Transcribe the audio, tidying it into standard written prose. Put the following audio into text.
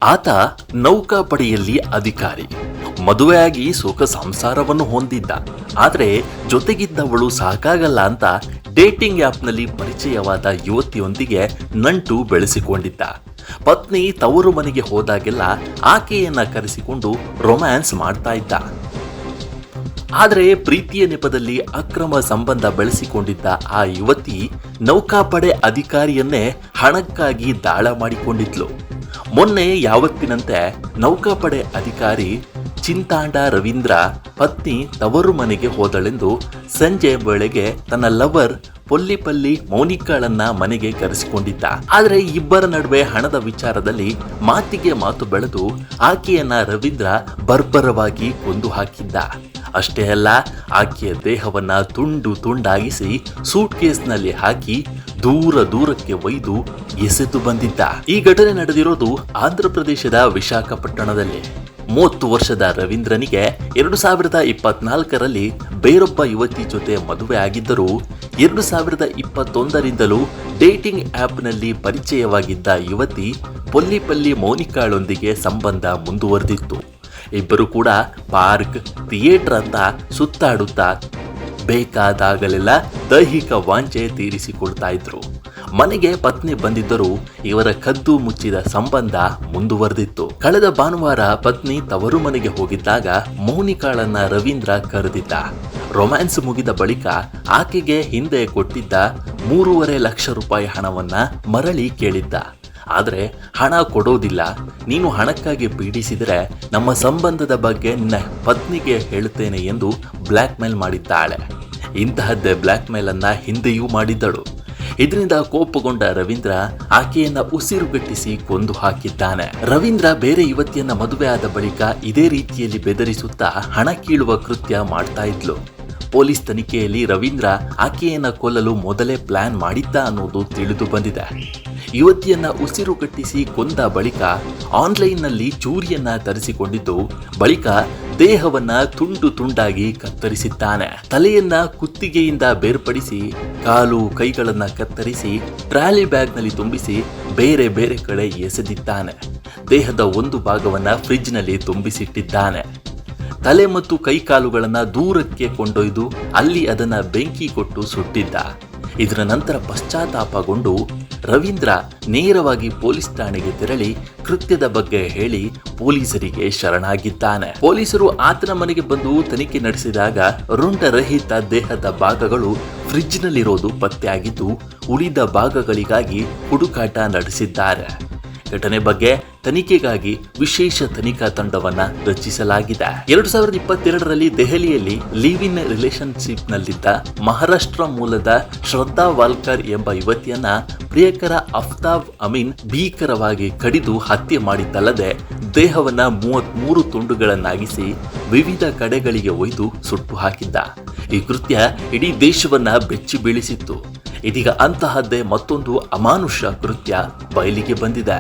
ಆತ ನೌಕಾಪಡೆಯಲ್ಲಿ ಅಧಿಕಾರಿ. ಮದುವೆಯಾಗಿ ಸುಖ ಸಂಸಾರವನ್ನು ಹೊಂದಿದ್ದ. ಆದರೆ ಜೊತೆಗಿದ್ದವಳು ಸಾಕಾಗಲ್ಲ ಅಂತ ಡೇಟಿಂಗ್ ಆ್ಯಪ್ನಲ್ಲಿ ಪರಿಚಯವಾದ ಯುವತಿಯೊಂದಿಗೆ ನಂಟು ಬೆಳೆಸಿಕೊಂಡಿದ್ದ. ಪತ್ನಿ ತವರು ಮನೆಗೆ ಹೋದಾಗೆಲ್ಲ ಆಕೆಯನ್ನ ಕರೆಸಿಕೊಂಡು ರೊಮ್ಯಾನ್ಸ್ ಮಾಡ್ತಾ ಇದ್ದ. ಆದರೆ ಪ್ರೀತಿಯ ನೆಪದಲ್ಲಿ ಅಕ್ರಮ ಸಂಬಂಧ ಬೆಳೆಸಿಕೊಂಡಿದ್ದ ಆ ಯುವತಿ ನೌಕಾಪಡೆ ಅಧಿಕಾರಿಯನ್ನೇ ಹಣಕ್ಕಾಗಿ ದಾಳ ಮಾಡಿಕೊಂಡಿದ್ಲು. ಮೊನ್ನೆ ಯಾವತ್ತಿನಂತೆ ನೌಕಾಪಡೆ ಅಧಿಕಾರಿ ಚಿಂತಾಂಡ ರವೀಂದ್ರ ಪತ್ನಿ ತವರು ಮನೆಗೆ ಹೋದಳೆಂದು ಸಂಜೆ ವೇಳೆಗೆ ತನ್ನ ಲವರ್ ಪೊಲ್ಲಿಪಲ್ಲಿ ಮೌನಿಕಾಳನ್ನ ಮನೆಗೆ ಕರೆಸಿಕೊಂಡಿದ್ದ. ಆದರೆ ಇಬ್ಬರ ನಡುವೆ ಹಣದ ವಿಚಾರದಲ್ಲಿ ಮಾತಿಗೆ ಮಾತು ಬೆಳೆದು ಆಕೆಯನ್ನ ರವೀಂದ್ರ ಬರ್ಬರವಾಗಿ ಕೊಂದು ಹಾಕಿದ್ದ. ಅಷ್ಟೇ ಅಲ್ಲ, ಆಕೆಯ ದೇಹವನ್ನ ತುಂಡು ತುಂಡಾಗಿಸಿ ಸೂಟ್ ಕೇಸ್ನಲ್ಲಿ ಹಾಕಿ ದೂರಕ್ಕೆ ಒಯ್ದು ಎಸೆದು ಬಂದಿದ್ದ. ಈ ಘಟನೆ ನಡೆದಿರೋದು ಆಂಧ್ರ ಪ್ರದೇಶದ ವಿಶಾಖಪಟ್ಟಣದಲ್ಲಿ. 30 ವರ್ಷದ ರವೀಂದ್ರನಿಗೆ 2024ರಲ್ಲಿ ಬೇರೊಬ್ಬ ಯುವತಿ ಜೊತೆ ಮದುವೆ ಆಗಿದ್ದರೂ 2021ರಿಂದಲೂ ಡೇಟಿಂಗ್ ಆ್ಯಪ್ನಲ್ಲಿ ಪರಿಚಯವಾಗಿದ್ದ ಯುವತಿ ಪೊಲ್ಲಿಪಲ್ಲಿ ಮೌನಿಕಾಳೊಂದಿಗೆ ಸಂಬಂಧ ಮುಂದುವರೆದಿತ್ತು. ಇಬ್ಬರು ಕೂಡ ಪಾರ್ಕ್, ಥಿಯೇಟರ್ ಅಂತ ಸುತ್ತಾಡುತ್ತಾ ಬೇಕಾದಾಗಲೆಲ್ಲ ದೈಹಿಕ ವಾಂಛೆ ತೀರಿಸಿಕೊಳ್ತಾ ಇದ್ರು. ಮನೆಗೆ ಪತ್ನಿ ಬಂದಿದ್ದರೂ ಇವರ ಕದ್ದು ಮುಚ್ಚಿದ ಸಂಬಂಧ ಮುಂದುವರೆದಿತ್ತು. ಕಳೆದ ಭಾನುವಾರ ಪತ್ನಿ ತವರು ಮನೆಗೆ ಹೋಗಿದ್ದಾಗ ಮೌನಿಕಾಳನ್ನ ರವೀಂದ್ರ ಕರೆದಿದ್ದ. ರೊಮ್ಯಾನ್ಸ್ ಮುಗಿದ ಬಳಿಕ ಆಕೆಗೆ ಹಿಂದೆ ಕೊಟ್ಟಿದ್ದ 3.5 ಲಕ್ಷ ರೂಪಾಯಿ ಹಣವನ್ನ ಮರಳಿ ಕೇಳಿದ್ದ. ಆದರೆ ಹಣ ಕೊಡೋದಿಲ್ಲ, ನೀನು ಹಣಕ್ಕಾಗಿ ಪೀಡಿಸಿದರೆ ನಮ್ಮ ಸಂಬಂಧದ ಬಗ್ಗೆ ನಿನ್ನ ಪತ್ನಿಗೆ ಹೇಳುತ್ತೇನೆ ಎಂದು ಬ್ಲ್ಯಾಕ್ ಮೇಲ್ ಮಾಡಿದ್ದಾಳೆ. ಇಂತಹದ್ದೇ ಬ್ಲ್ಯಾಕ್ ಮೇಲ್ ಅನ್ನ ಹಿಂದೆಯೂ ಮಾಡಿದ್ದಳು. ಇದರಿಂದ ಕೋಪಗೊಂಡ ರವೀಂದ್ರ ಆಕೆಯನ್ನ ಉಸಿರುಗಟ್ಟಿಸಿ ಕೊಂದು ಹಾಕಿದ್ದಾನೆ. ರವೀಂದ್ರ ಬೇರೆ ಯುವತಿಯನ್ನ ಮದುವೆ ಆದ ಬಳಿಕ ಇದೇ ರೀತಿಯಲ್ಲಿ ಬೆದರಿಸುತ್ತಾ ಹಣ ಕೀಳುವ ಕೃತ್ಯ ಮಾಡ್ತಾ ಇದ್ಲು. ಪೊಲೀಸ್ ತನಿಖೆಯಲ್ಲಿ ರವೀಂದ್ರ ಆಕೆಯನ್ನ ಕೊಲ್ಲಲು ಮೊದಲೇ ಪ್ಲಾನ್ ಮಾಡಿದ್ದ ಅನ್ನೋದು ತಿಳಿದು ಬಂದಿದೆ. ಯುವತಿಯನ್ನ ಉಸಿರುಗಟ್ಟಿಸಿ ಕೊಂದ ಬಳಿಕ ಆನ್ಲೈನ್ನಲ್ಲಿ ಚೂರಿಯನ್ನ ತರಿಸಿಕೊಂಡಿದ್ದು, ಬಳಿಕ ದೇಹವನ್ನ ತುಂಡು ತುಂಡಾಗಿ ಕತ್ತರಿಸಿದ್ದಾನೆ. ತಲೆಯನ್ನ ಕುತ್ತಿಗೆಯಿಂದ ಬೇರ್ಪಡಿಸಿ ಕಾಲು ಕೈಗಳನ್ನ ಕತ್ತರಿಸಿ ಟ್ರಾಲಿ ಬ್ಯಾಗ್ನಲ್ಲಿ ತುಂಬಿಸಿ ಬೇರೆ ಬೇರೆ ಕಡೆ ಎಸೆದಿದ್ದಾನೆ. ದೇಹದ ಒಂದು ಭಾಗವನ್ನ ಫ್ರಿಡ್ಜ್ನಲ್ಲಿ ತುಂಬಿಸಿಟ್ಟಿದ್ದಾನೆ. ತಲೆ ಮತ್ತು ಕೈ ಕಾಲುಗಳನ್ನ ದೂರಕ್ಕೆ ಕೊಂಡೊಯ್ದು ಅಲ್ಲಿ ಅದನ್ನ ಬೆಂಕಿ ಕೊಟ್ಟು ಸುಟ್ಟಿದ್ದ. ಇದರ ನಂತರ ಪಶ್ಚಾತ್ತಾಪಗೊಂಡು ರವೀಂದ್ರ ನೇರವಾಗಿ ಪೊಲೀಸ್ ಠಾಣೆಗೆ ತೆರಳಿ ಕೃತ್ಯದ ಬಗ್ಗೆ ಹೇಳಿ ಪೊಲೀಸರಿಗೆ ಶರಣಾಗಿದ್ದಾನೆ. ಪೊಲೀಸರು ಆತನ ಮನೆಗೆ ಬಂದು ತನಿಖೆ ನಡೆಸಿದಾಗ ರುಂಡರಹಿತ ದೇಹದ ಭಾಗಗಳು ಫ್ರಿಡ್ಜ್ನಲ್ಲಿರೋದು ಪತ್ತೆಯಾಗಿದ್ದು, ಉಳಿದ ಭಾಗಗಳಿಗಾಗಿ ಹುಡುಕಾಟ ನಡೆಸಿದ್ದಾರೆ. ಘಟನೆ ಬಗ್ಗೆ ತನಿಖೆಗಾಗಿ ವಿಶೇಷ ತನಿಖಾ ತಂಡವನ್ನ ರಚಿಸಲಾಗಿದೆ. 2022ರಲ್ಲಿ ದೆಹಲಿಯಲ್ಲಿ ಲಿವ್ ಇನ್ ರಿಲೇಶನ್ಶಿಪ್ನಲ್ಲಿದ್ದ ಮಹಾರಾಷ್ಟ್ರ ಮೂಲದ ಶ್ರದ್ಧಾ ವಾಲ್ಕರ್ ಎಂಬ ಯುವತಿಯನ್ನ ಪ್ರಿಯಕರ ಅಫ್ತಾಬ್ ಅಮೀನ್ ಭೀಕರವಾಗಿ ಕಡಿದು ಹತ್ಯೆ ಮಾಡಿದ್ದಲ್ಲದೆ ದೇಹವನ್ನ 33 ತುಂಡುಗಳನ್ನಾಗಿಸಿ ವಿವಿಧ ಕಡೆಗಳಿಗೆ ಒಯ್ದು ಸುಟ್ಟು ಹಾಕಿದ್ದ. ಈ ಕೃತ್ಯ ಇಡೀ ದೇಶವನ್ನ ಬೆಚ್ಚಿ ಬೀಳಿಸಿತ್ತು. ಇದೀಗ ಅಂತಹದ್ದೇ ಮತ್ತೊಂದು ಅಮಾನುಷ ಕೃತ್ಯ ಬಯಲಿಗೆ ಬಂದಿದೆ.